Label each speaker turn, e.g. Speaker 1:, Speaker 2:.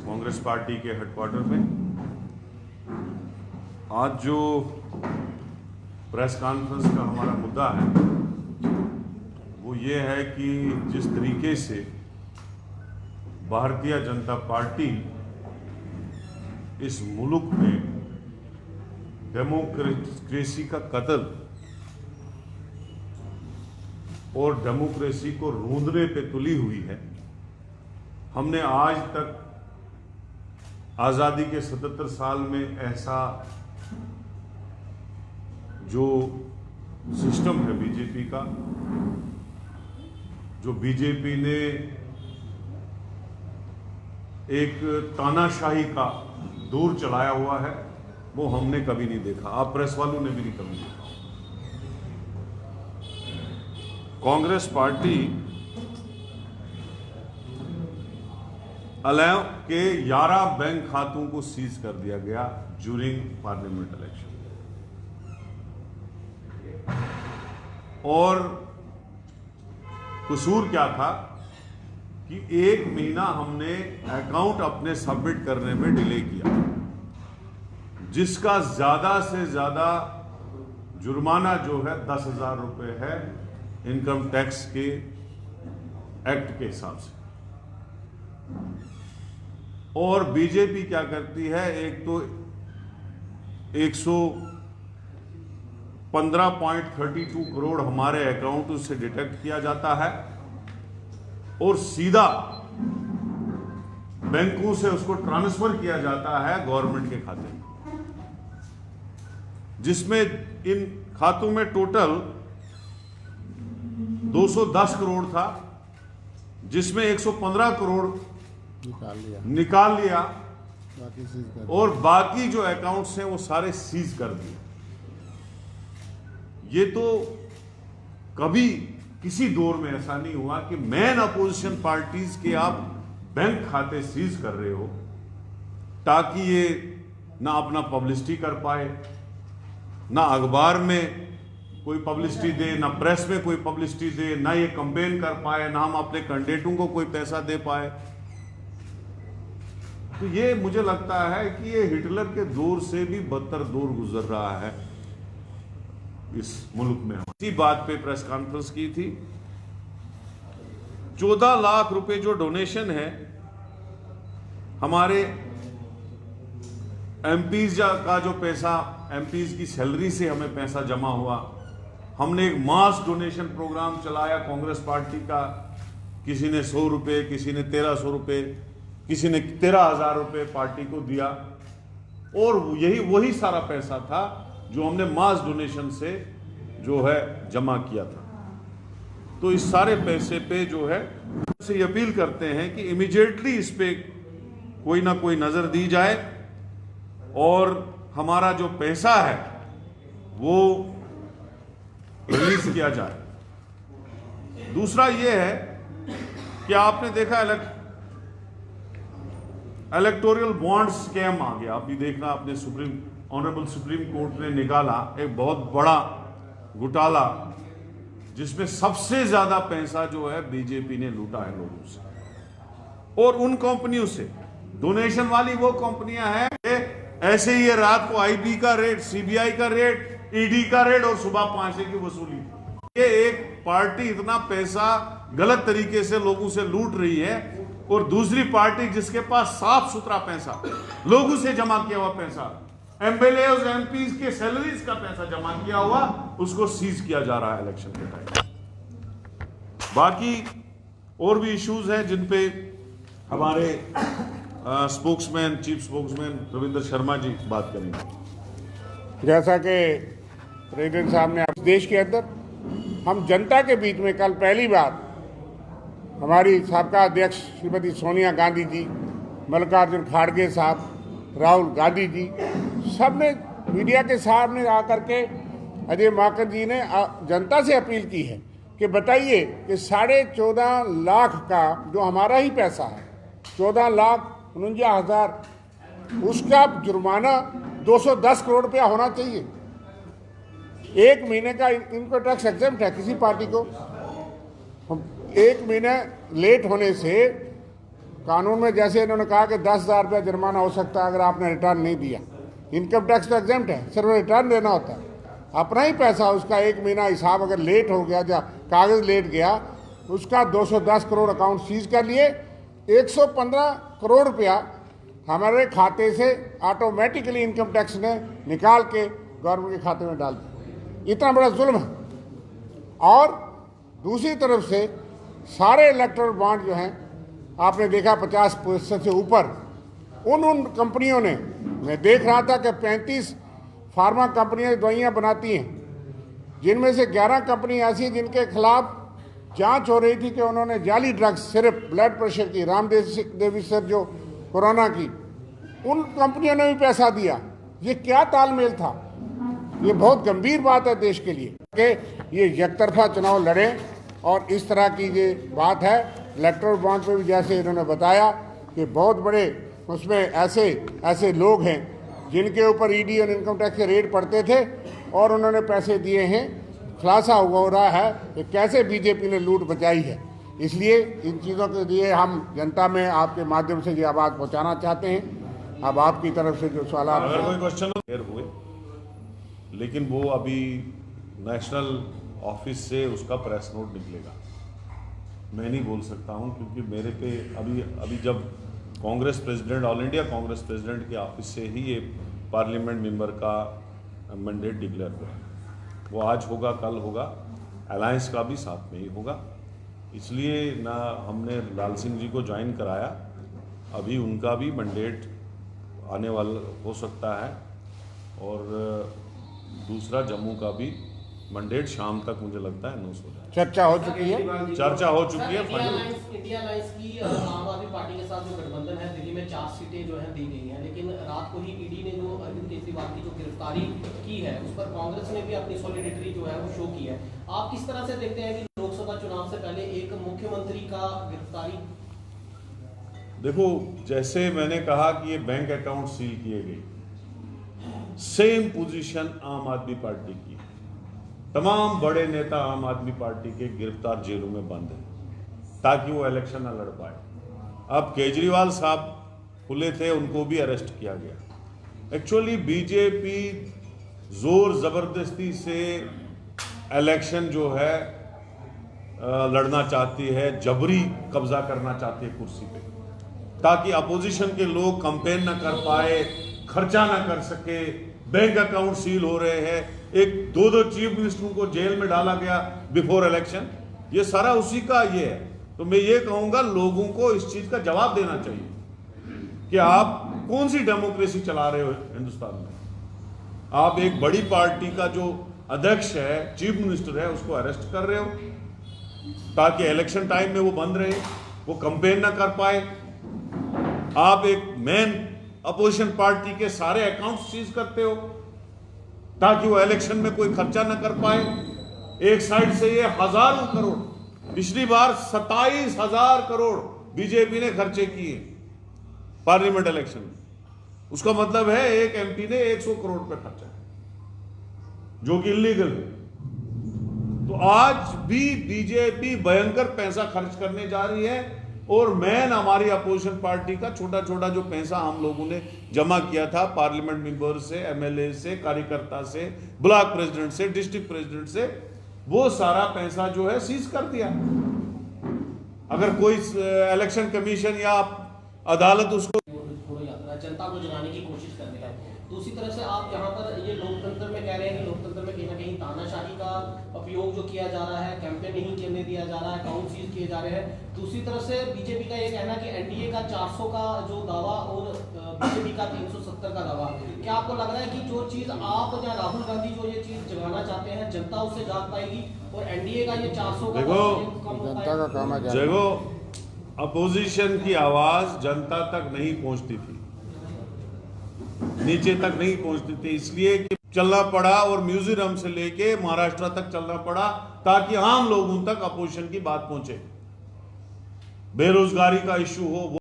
Speaker 1: Congress party के headquarter में आज जो प्रेस कॉन्फ्रेंस का हमारा मुद्दा है वो ये है कि जिस तरीके से भारतीय जनता पार्टी इस मुल्क में डेमोक्रेसी का कत्ल और डेमोक्रेसी को रूंधने पे तुली हुई है। हमने आज तक आज़ादी के 77 साल में ऐसा जो सिस्टम है बीजेपी का, जो बीजेपी ने एक तानाशाही का दौर चलाया हुआ है, वो हमने कभी नहीं देखा। आप प्रेस वालों ने भी नहीं कभी देखा। कांग्रेस पार्टी अलाव के 11 बैंक खातों को सीज कर दिया गया ड्यूरिंग पार्लियामेंट इलेक्शन, और कसूर क्या था कि 1 महीना हमने अकाउंट अपने सबमिट करने में डिले किया, जिसका ज्यादा से ज्यादा जुर्माना जो है 10,000 रुपए है इनकम टैक्स के एक्ट के हिसाब से। और बीजेपी क्या करती है, एक तो 115.32 करोड़ हमारे अकाउंट से डिटेक्ट किया जाता है और सीधा बैंकों से उसको ट्रांसफर किया जाता है गवर्नमेंट के खाते में, जिसमें इन खातों में टोटल 210 करोड़ था, जिसमें 115 करोड़ निकाल लिया और बाकी जो अकाउंट्स हैं वो सारे सीज कर दिए। ये तो कभी किसी दौर में ऐसा नहीं हुआ कि मेन अपोजिशन पार्टीज के आप बैंक खाते सीज कर रहे हो ताकि ये ना अपना पब्लिसिटी कर पाए, ना अखबार में कोई पब्लिसिटी दे, ना प्रेस में कोई पब्लिसिटी दे, ना ये कंपेन कर पाए, ना हम अपने कैंडिडेटों को कोई पैसा दे पाए। तो ये मुझे लगता है कि ये हिटलर के दौर से भी बदतर दौर गुजर रहा है इस मुल्क में। इसी बात पे प्रेस कॉन्फ्रेंस की थी। 14 लाख रुपए जो डोनेशन है हमारे एमपीज का जो पैसा, एमपीज की सैलरी से हमें पैसा जमा हुआ, हमने एक मास डोनेशन प्रोग्राम चलाया कांग्रेस पार्टी का। किसी ने 100 रुपए, किसी ने 1300 रुपए, किसी ने 13,000 रुपए पार्टी को दिया, और यही वही सारा पैसा था जो हमने मास डोनेशन से जो है जमा किया था। तो इस सारे पैसे पे जो है से अपील करते हैं कि इमीडिएटली इस पे कोई ना कोई नजर दी जाए और हमारा जो पैसा है वो रिलीज किया जाए। दूसरा ये है कि आपने देखा इलेक्टोरल बॉन्ड स्कैम आ गया। अभी देखना, आपने ऑनरेबल सुप्रीम कोर्ट ने निकाला एक बहुत बड़ा घोटाला जिसमें सबसे ज्यादा पैसा जो है बीजेपी ने लूटा है लोगों से, और उन कंपनियों से। डोनेशन वाली वो कंपनियां हैं, ऐसे ही ये रात को आईबी का रेट, सीबीआई का रेट, ईडी का रेट और सुबह 5 की वसूली। ये एक पार्टी इतना पैसा गलत तरीके से लोगों से लूट रही है, और दूसरी पार्टी जिसके पास साफ सुथरा पैसा, लोगों से जमा किया हुआ पैसा, एमएलए और एमपी के सैलरीज का पैसा जमा किया हुआ, उसको सीज किया जा रहा है इलेक्शन के टाइम। बाकी और भी इश्यूज हैं जिन पे हमारे spokesman, chief spokesman Ravindra Sharma ji बात करेंगे।
Speaker 2: जैसा कि प्रेसिडेंट साहब ने देश के अंदर हम जनता के बीच में कल पहली बार हमारी साबका अध्यक्ष श्रीमती सोनिया गांधी जी, मल्लिकार्जुन खड़गे साहब, राहुल गांधी जी, सब ने मीडिया के सामने आकर के अजय माकन जी ने जनता से अपील की है कि बताइए कि 14.5 लाख का जो हमारा ही पैसा है, 14,49,000, उसका जुर्माना 210 करोड़ रुपया होना चाहिए। 1 महीने का इनको टैक्स एग्जेम्प्ट है किसी पार्टी को। 1 महीने लेट होने से कानून में जैसे इन्होंने कहा कि 10,000 रुपया जुर्माना हो सकता है अगर आपने रिटर्न नहीं दिया। इनकम टैक्स तो एग्जेम्प्ट है, सिर्फ रिटर्न देना होता है। अपना ही पैसा, उसका 1 महीना हिसाब अगर लेट हो गया या कागज़ लेट गया, उसका 210 करोड़ अकाउंट सीज कर लिए। 115 करोड़ रुपया हमारे खाते से ऑटोमेटिकली इनकम टैक्स ने निकाल के गवर्नमेंट के खाते में डाल दिया। इतना बड़ा जुल्म है। और दूसरी तरफ से सारे इलेक्टोरल बॉन्ड जो हैं, आपने देखा 50% से ऊपर उन कंपनियों ने, मैं देख रहा था कि 35 फार्मा कंपनियां दवाइयां बनाती हैं, जिनमें से 11 कंपनी ऐसी हैं जिनके खिलाफ जांच हो रही थी कि उन्होंने जाली ड्रग्स, सिर्फ ब्लड प्रेशर की, रामदेवी सर जो कोरोना की, उन कंपनियों ने भी पैसा दिया। ये क्या तालमेल था? ये बहुत गंभीर बात है देश के लिए कि ये एकतरफा चुनाव लड़ें। और इस तरह की ये बात है। इलेक्टोरल बॉन्ड पे भी जैसे इन्होंने बताया कि बहुत बड़े उसमें ऐसे लोग हैं जिनके ऊपर ईडी और इनकम टैक्स के रेड पड़ते थे और उन्होंने पैसे दिए हैं। खुलासा हो रहा है कि कैसे बीजेपी ने लूट बचाई है। इसलिए इन चीज़ों के लिए हम जनता में आपके माध्यम से ये आवाज़ पहुंचाना चाहते हैं। अब आपकी तरफ से जो सवाल
Speaker 1: अगर कोई क्वेश्चन हुए, लेकिन वो अभी नेशनल ऑफिस से उसका प्रेस नोट निकलेगा, मैं नहीं बोल सकता हूं, क्योंकि मेरे पे अभी जब Congress president, all India Congress president के ऑफिस से ही ये पार्लियामेंट मेंबर का मैंडेट डिक्लेयर हुआ, वो आज होगा, कल होगा, अलायंस का भी साथ में ही होगा। इसलिए ना हमने लाल सिंह जी को ज्वाइन कराया, अभी उनका भी मैंडेट आने वाला हो सकता है, और दूसरा जम्मू का भी मैंडेट शाम तक मुझे लगता है अनाउंस हो जाए।
Speaker 2: चर्चा हो चुकी है,
Speaker 1: चर्चा हो चुकी है।
Speaker 3: इंडिया अलायंस की आम आदमी पार्टी के साथ जो गठबंधन है, दिल्ली में 4 सीटें जो हैं दी गई हैं, लेकिन रात को ही ईडी ने जो अरविंद केजरीवाल की जो गिरफ्तारी की है, उस पर कांग्रेस ने भी अपनी सॉलिडेरिटी जो है वो शो की है। आप किस तरह से देखते हैं कि लोकसभा चुनाव से पहले एक मुख्यमंत्री का गिरफ्तारी?
Speaker 1: देखो, जैसे मैंने कहा कि ये बैंक अकाउंट सील किए गए, सेम पोजीशन आम आदमी पार्टी की। तमाम बड़े नेता आम आदमी पार्टी के गिरफ्तार जेलों में बंद हैं ताकि वो इलेक्शन न लड़ पाए। अब केजरीवाल साहब खुले थे, उनको भी अरेस्ट किया गया। एक्चुअली बीजेपी जोर जबरदस्ती से इलेक्शन जो है लड़ना चाहती है, जबरी कब्जा करना चाहती है कुर्सी पे, ताकि अपोजिशन के लोग कैंपेन न कर पाए, खर्चा न कर सके। बैंक अकाउंट सील हो रहे हैं, एक दो चीफ मिनिस्टरों को जेल में डाला गया बिफोर इलेक्शन, ये सारा उसी का ये है। तो मैं ये कहूंगा, लोगों को इस चीज का जवाब देना चाहिए कि आप कौन सी डेमोक्रेसी चला रहे हो हिंदुस्तान में। आप एक बड़ी पार्टी का जो अध्यक्ष है, चीफ मिनिस्टर है, उसको अरेस्ट कर रहे हो ताकि इलेक्शन टाइम में वो बंद रहे, वो कैंपेन ना कर पाए। आप एक मेन अपोजिशन पार्टी के सारे अकाउंट सीज करते हो ताकि वो इलेक्शन में कोई खर्चा न कर पाए। एक साइड से ये हजारों करोड़, पिछली बार 27,000 करोड़ बीजेपी ने खर्चे किए पार्लियामेंट इलेक्शन में। उसका मतलब है एक एमपी ने 100 करोड़ रुपए खर्चा, जो कि इलीगल है। तो आज भी बीजेपी भयंकर पैसा खर्च करने जा रही है, और मैन हमारी अपोजिशन पार्टी का छोटा छोटा जो पैसा हम लोगों ने जमा किया था पार्लियामेंट मेंबर से, एमएलए से, कार्यकर्ता से, ब्लॉक प्रेसिडेंट से, डिस्ट्रिक्ट प्रेसिडेंट से, वो सारा पैसा जो है सीज कर दिया। अगर कोई इलेक्शन कमीशन या अदालत उसको
Speaker 3: जनता को जगाने की कोशिश कर रहे हैं। दूसरी तरफ से आप यहाँ पर ये लोकतंत्र में कह रहे हैं कि लोकतंत्र में कहीं ना कहीं तानाशाही का उपयोग जो किया जा रहा है, कैंपेन नहीं करने दिया जा रहा है, अकाउंट सीज किए जा रहे हैं। दूसरी तरफ से बीजेपी का ये कहना कि एनडीए का 400 का जो दावा और बीजेपी का 370 का दावा, क्या आपको लग रहा है कि जो चीज आप या राहुल गांधी जो ये चीज जगाना चाहते हैं, जनता उससे जाग पाएगी और एनडीए का ये 400 का
Speaker 2: जनता का काम है?
Speaker 1: देखो, अपोजिशन की आवाज जनता तक नहीं पहुंचती थी, नीचे तक नहीं पहुंचती थी, इसलिए कि चलना पड़ा और म्यूजियम से लेके महाराष्ट्र तक चलना पड़ा ताकि आम लोगों तक अपोजिशन की बात पहुंचे। बेरोजगारी का इश्यू हो,